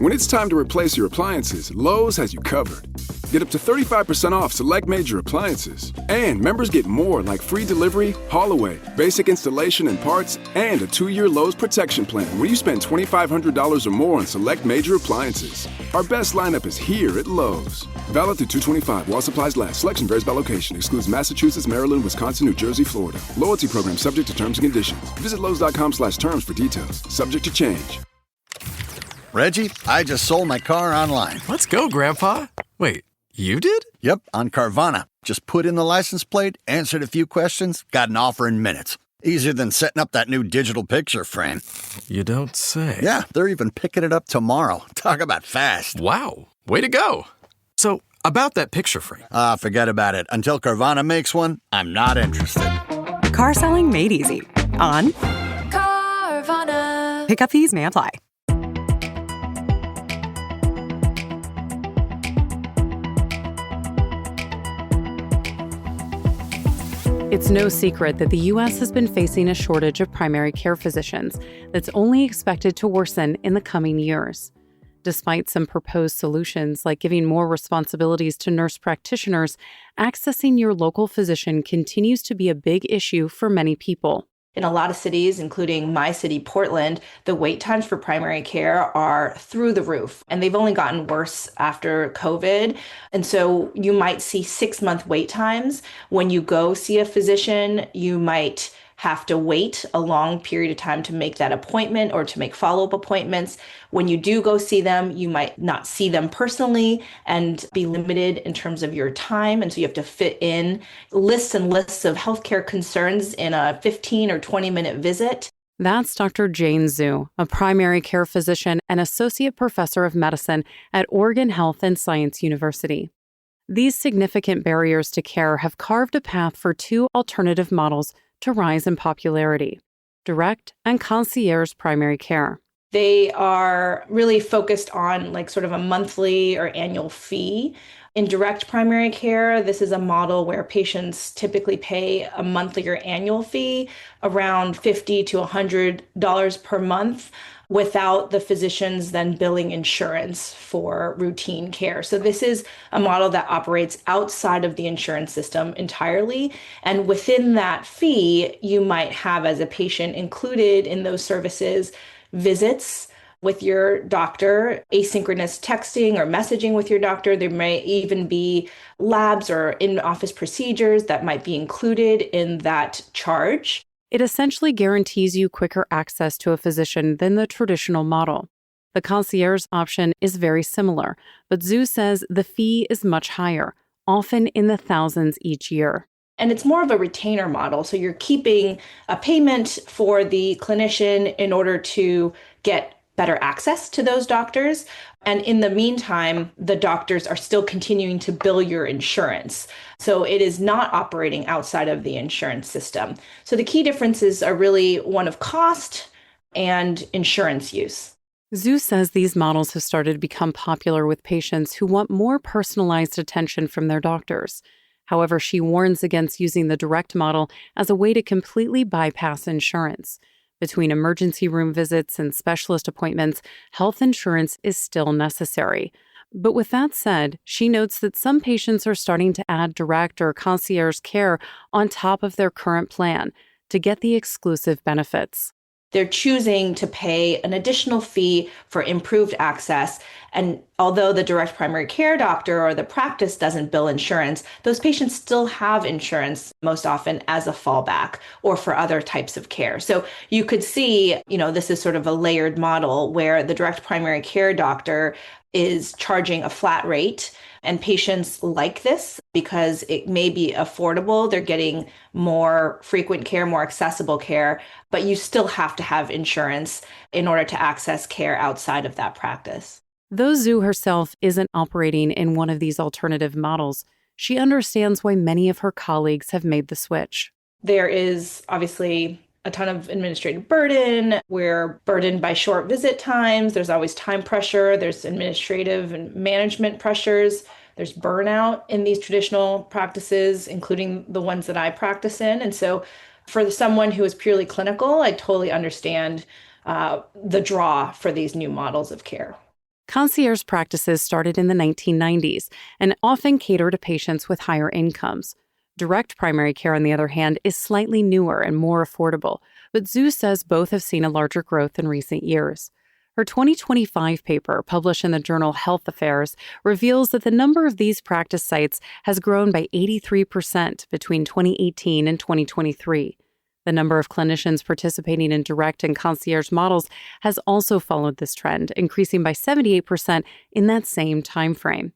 When it's time to replace your appliances, Lowe's has you covered. Get up to 35% off select major appliances. And members get more like free delivery, haul away, basic installation and parts, and a 2-year Lowe's protection plan when you spend $2,500 or more on select major appliances. Our best lineup is here at Lowe's. Valid through 2/25 while supplies last. Selection varies by location. Excludes Massachusetts, Maryland, Wisconsin, New Jersey, Florida. Loyalty program subject to terms and conditions. Visit Lowes.com/terms for details. Subject to change. Reggie, I just sold my car online. Let's go, Grandpa. Wait, you did? Yep, on Carvana. Just put in the license plate, answered a few questions, got an offer in minutes. Easier than setting up that new digital picture frame. You don't say. Yeah, they're even picking it up tomorrow. Talk about fast. Wow, way to go. So, about that picture frame. Forget about it. Until Carvana makes one, I'm not interested. Car selling made easy. On Carvana. Pickup fees may apply. It's no secret that the U.S. has been facing a shortage of primary care physicians that's only expected to worsen in the coming years. Despite some proposed solutions like giving more responsibilities to nurse practitioners, accessing your local physician continues to be a big issue for many people. In a lot of cities, including my city, Portland, the wait times for primary care are through the roof, and they've only gotten worse after COVID. And so you might see 6-month wait times. When you go see a physician, you might have to wait a long period of time to make that appointment or to make follow-up appointments. When you do go see them, you might not see them personally and be limited in terms of your time. And so you have to fit in lists and lists of healthcare concerns in a 15 or 20-minute visit. That's Dr. Jane Zhu, a primary care physician and associate professor of medicine at Oregon Health and Science University. These significant barriers to care have carved a path for 2 alternative models to rise in popularity: direct and concierge primary care. They are really focused on like sort of a monthly or annual fee. In direct primary care, this is a model where patients typically pay a monthly or annual fee, around $50 to $100 per month, without the physicians then billing insurance for routine care. So this is a model that operates outside of the insurance system entirely. And within that fee, you might have as a patient included in those services visits with your doctor, asynchronous texting or messaging with your doctor. There may even be labs or in-office procedures that might be included in that charge. It essentially guarantees you quicker access to a physician than the traditional model. The concierge option is very similar, but Zhu says the fee is much higher, often in the thousands each year. And it's more of a retainer model. So you're keeping a payment for the clinician in order to get better access to those doctors. And in the meantime, the doctors are still continuing to bill your insurance. So it is not operating outside of the insurance system. So the key differences are really one of cost and insurance use. Zhu says these models have started to become popular with patients who want more personalized attention from their doctors. However, she warns against using the direct model as a way to completely bypass insurance. Between emergency room visits and specialist appointments, health insurance is still necessary. But with that said, she notes that some patients are starting to add direct or concierge care on top of their current plan to get the exclusive benefits. They're choosing to pay an additional fee for improved access. And although the direct primary care doctor or the practice doesn't bill insurance, those patients still have insurance most often as a fallback or for other types of care. So you could see, this is sort of a layered model where the direct primary care doctor is charging a flat rate. And patients like this because it may be affordable. They're getting more frequent care, more accessible care, but you still have to have insurance in order to access care outside of that practice. Though Zhu herself isn't operating in one of these alternative models, she understands why many of her colleagues have made the switch. There is obviously a ton of administrative burden. We're burdened by short visit times. There's always time pressure. There's administrative and management pressures. There's burnout in these traditional practices, including the ones that I practice in. And so for someone who is purely clinical, I totally understand the draw for these new models of care. Concierge practices started in the 1990s and often cater to patients with higher incomes. Direct primary care, on the other hand, is slightly newer and more affordable, but Zhu says both have seen a larger growth in recent years. Her 2025 paper, published in the journal Health Affairs, reveals that the number of these practice sites has grown by 83% between 2018 and 2023. The number of clinicians participating in direct and concierge models has also followed this trend, increasing by 78% in that same time frame.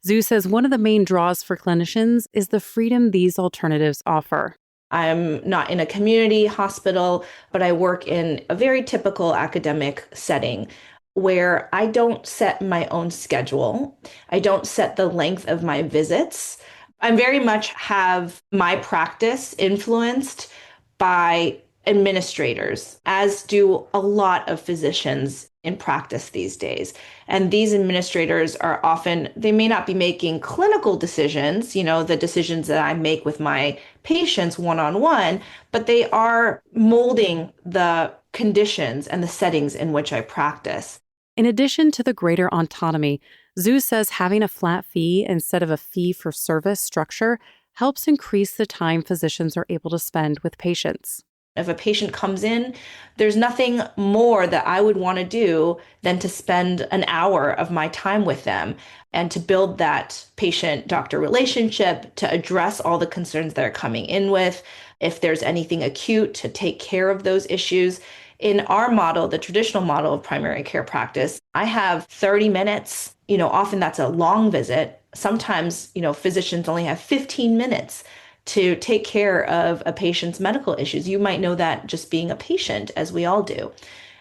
Zhu says one of the main draws for clinicians is the freedom these alternatives offer. I'm not in a community hospital, but I work in a very typical academic setting where I don't set my own schedule. I don't set the length of my visits. I very much have my practice influenced by administrators, as do a lot of physicians in practice these days. And these administrators are often, they may not be making clinical decisions, the decisions that I make with my patients one-on-one, but they are molding the conditions and the settings in which I practice. In addition to the greater autonomy, Zhu says having a flat fee instead of a fee-for-service structure helps increase the time physicians are able to spend with patients. If a patient comes in, there's nothing more that I would want to do than to spend an hour of my time with them and to build that patient-doctor relationship, to address all the concerns they're coming in with. If there's anything acute, to take care of those issues. In our model, the traditional model of primary care practice, I have 30 minutes. Often that's a long visit. Sometimes, physicians only have 15 minutes to take care of a patient's medical issues. You might know that just being a patient, as we all do.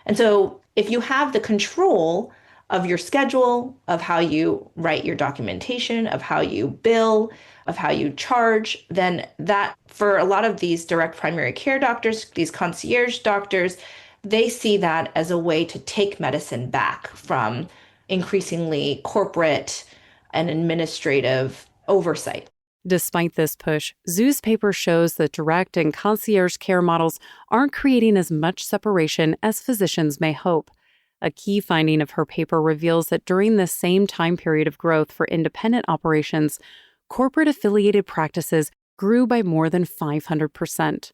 And so if you have the control of your schedule, of how you write your documentation, of how you bill, of how you charge, then that, for a lot of these direct primary care doctors, these concierge doctors, they see that as a way to take medicine back from increasingly corporate and administrative oversight. Despite this push, Zhu's paper shows that direct and concierge care models aren't creating as much separation as physicians may hope. A key finding of her paper reveals that during the same time period of growth for independent operations, corporate affiliated practices grew by more than 500%.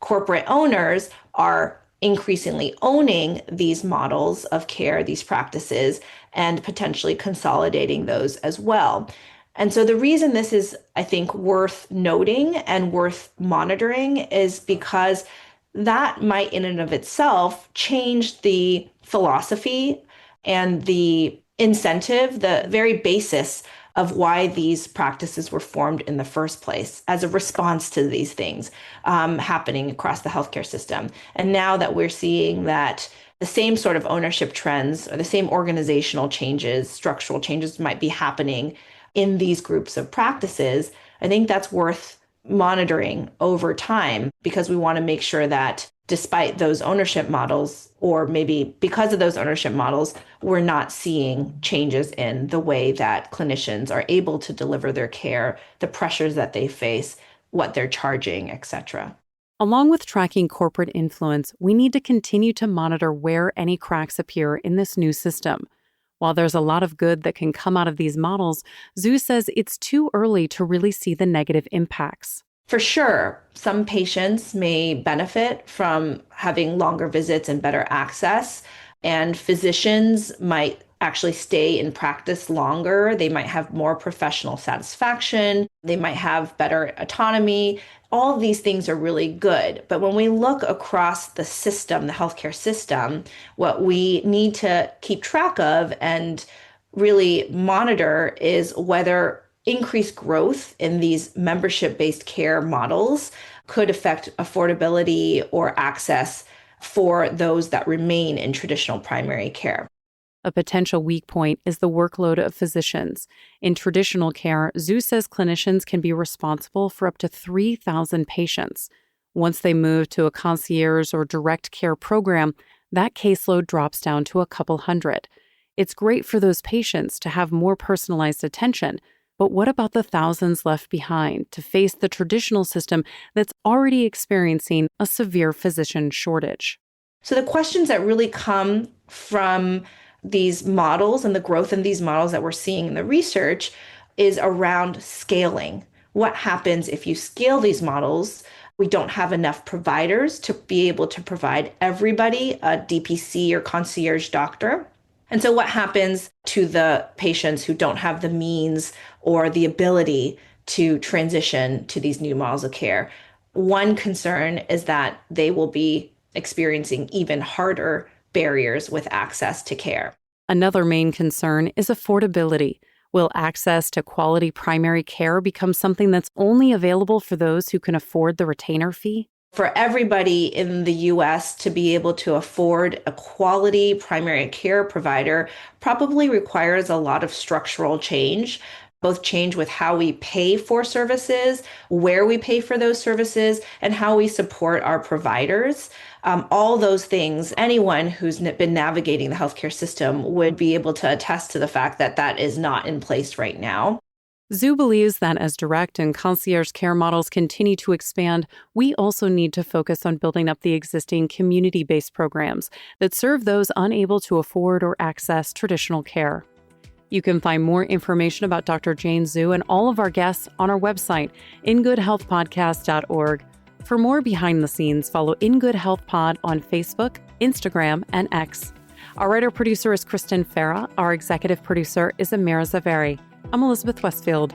Corporate owners are increasingly owning these models of care, these practices, and potentially consolidating those as well. And so the reason this is, I think, worth noting and worth monitoring is because that might in and of itself change the philosophy and the incentive, the very basis of why these practices were formed in the first place as a response to these things happening across the healthcare system. And now that we're seeing that the same sort of ownership trends or the same organizational changes, structural changes might be happening in these groups of practices, I think that's worth monitoring over time because we want to make sure that despite those ownership models, or maybe because of those ownership models, we're not seeing changes in the way that clinicians are able to deliver their care, the pressures that they face, what they're charging, etc. Along with tracking corporate influence, we need to continue to monitor where any cracks appear in this new system. While there's a lot of good that can come out of these models, Zhu says it's too early to really see the negative impacts. For sure, some patients may benefit from having longer visits and better access, and physicians might actually stay in practice longer. They might have more professional satisfaction. They might have better autonomy. All of these things are really good. But when we look across the system, the healthcare system, what we need to keep track of and really monitor is whether increased growth in these membership-based care models could affect affordability or access for those that remain in traditional primary care. A potential weak point is the workload of physicians. In traditional care, Zhu says clinicians can be responsible for up to 3,000 patients. Once they move to a concierge or direct care program, that caseload drops down to a couple hundred. It's great for those patients to have more personalized attention, but what about the thousands left behind to face the traditional system that's already experiencing a severe physician shortage? So the questions that really come from these models and the growth in these models that we're seeing in the research is around scaling. What happens if you scale these models? We don't have enough providers to be able to provide everybody a DPC or concierge doctor. And so what happens to the patients who don't have the means or the ability to transition to these new models of care? One concern is that they will be experiencing even harder barriers with access to care. Another main concern is affordability. Will access to quality primary care become something that's only available for those who can afford the retainer fee? For everybody in the US to be able to afford a quality primary care provider probably requires a lot of structural change, both change with how we pay for services, where we pay for those services, and how we support our providers. All those things, anyone who's been navigating the healthcare system would be able to attest to the fact that that is not in place right now. Zhu believes that as direct and concierge care models continue to expand, we also need to focus on building up the existing community-based programs that serve those unable to afford or access traditional care. You can find more information about Dr. Jane Zhu and all of our guests on our website, ingoodhealthpodcast.org. For more behind the scenes, follow In Good Health Pod on Facebook, Instagram, and X. Our writer-producer is Kristen Farrah. Our executive producer is Amira Zaveri. I'm Elizabeth Westfield.